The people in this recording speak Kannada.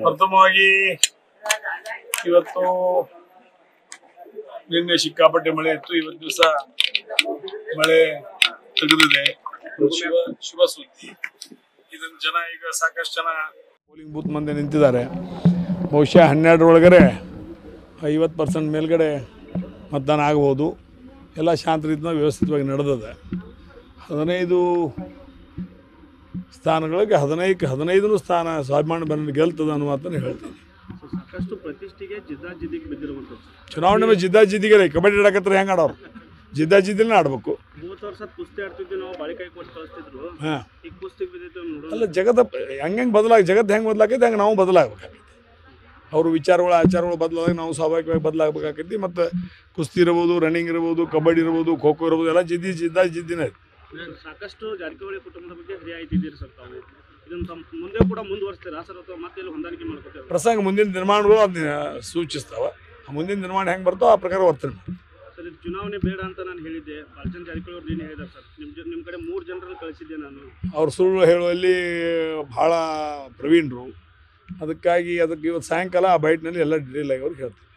ಪ್ರಥಮವಾಗಿ ಇವತ್ತು ನಿನ್ನೆ ಸಿಕ್ಕಾಪಟ್ಟೆ ಮಳೆ ಇತ್ತು. ಇವತ್ತು ದಿವಸ ಮಳೆ ತೆಗೆದಿದೆ. ಶುಭ ಸುದ್ದಿ. ಇದನ್ನ ಜನ ಈಗ ಸಾಕಷ್ಟು ಜನ ಪೋಲಿಂಗ್ ಬೂತ್ ಮುಂದೆ ನಿಂತಿದ್ದಾರೆ. ಬಹುಶಃ 12 ಒಳಗಡೆ 50% ಮೇಲ್ಗಡೆ ಮತದಾನ ಆಗ್ಬೋದು. ಎಲ್ಲ ಶಾಂತ ರೀತಿಯ ವ್ಯವಸ್ಥಿತವಾಗಿ ನಡೆದಿದೆ. 15 ಸ್ಥಾನಗಳಿಗೆ 15 ಸ್ಥಾನ ಸ್ವಾಭಿಮಾನ ಬಂದು ಗೆಲ್ತದ ಅನ್ನೋ ಮಾತನ್ನು ಹೇಳ್ತೀನಿ. ಸಾಕಷ್ಟು ಪ್ರತಿಷ್ಠೆಗೆ ಜಿದ್ದಾಜಿದ್ದಿಗೆ ಬಿದ್ದಿರುವಂಥದ್ದು. ಚುನಾವಣೆ ಮೇಲೆ ಜಿದ್ದಾಜಿದ್ದಿಗೆ ಕಬಡ್ಡಿ ಆಡಕತ್ತಾರೆ ಹೆಂಗೆ ಆಡೋರು ಜಿದ್ದಾಜಿದ್ದಿನೇ ಆಡಬೇಕು. 30 ವರ್ಷ ಕುಸ್ತಿ ಆಡ್ತಿದ್ವಿ ನಾವು, ಬಾಳಿಕೈ ಕೊಟ್ಟು ಕಳಿಸ್ತಿದ್ರು. ಈಗ ಕುಸ್ತಿಗೆ ಬಿದ್ದಿತ್ತು ನೋಡು. ಅಲ್ಲ, ಜಗತ್ತು ಹೆಂಗೆ ಜಗತ್ತು ಹೆಂಗೆ ಬದಲಾಗೈತೆ ಹಂಗೆ ನಾವು ಬದಲಾಗಬೇಕಾಗೈತಿ. ಅವ್ರ ವಿಚಾರಗಳು ಆಚಾರಗಳು ಬದಲಾದಾಗ ನಾವು ಸ್ವಾಭಾವಿಕವಾಗಿ ಬದಲಾಗಬೇಕಾಗೈತಿ. ಮತ್ತು ಕುಸ್ತಿ ಇರ್ಬೋದು, ರನ್ನಿಂಗ್ ಇರ್ಬೋದು, ಕಬಡ್ಡಿ ಇರ್ಬೋದು, ಖೋ ಖೋ ಇರ್ಬೋದು, ಎಲ್ಲ ಜಿದ್ದಿನೇ. ಸಾಕಷ್ಟು ಜಾರಕಿಹೊಳಿ ಕುಟುಂಬದ ಬಗ್ಗೆ ರಿಯಾಯಿತಿ ಇದ್ದೀರಿ ಸರ್ ತಾವು. ಇದನ್ನು ಮುಂದೆ ಕೂಡ ಮುಂದುವರಿಸ್ತೀರಾ ಸರ್ ಅಥವಾ ಮತ್ತೆ ಇಲ್ಲಿ ಹೊಂದಾಣಿಕೆ ಮಾಡ್ಕೊತೀರಾ? ಪ್ರಸಂಗ ಮುಂದಿನ ನಿರ್ಮಾಣಗಳು ಅದನ್ನ ಸೂಚಿಸ್ತಾವೆ. ಆ ಮುಂದಿನ ನಿರ್ಮಾಣ ಹೆಂಗೆ ಬರ್ತೋ ಆ ಪ್ರಕಾರ ವರ್ತನೆ ಮಾಡಿ. ಸರ್, ಇದು ಚುನಾವಣೆ ಬೇಡ ಅಂತ ನಾನು ಹೇಳಿದ್ದೆ. ಬಾಲಚಂದ್ರ ಜಾರಕಿಹೊಳಿ ಅವ್ರು ಏನು ಹೇಳಿದ್ದಾರೆ ಸರ್? ನಿಮ್ಮ ಕಡೆ 3 ಜನರನ್ನು ಕಳಿಸಿದ್ದೆ ನಾನು. ಅವ್ರು ಸುಳ್ಳು ಹೇಳುವಲ್ಲಿ ಭಾಳ ಪ್ರವೀಣರು. ಅದಕ್ಕೆ ಇವತ್ತು ಸಾಯಂಕಾಲ ಆ ಬೈಟ್ನಲ್ಲಿ ಎಲ್ಲ ಡೀಟೇಲ್ ಆಗಿ ಅವ್ರಿಗೆ ಹೇಳ್ತೀನಿ.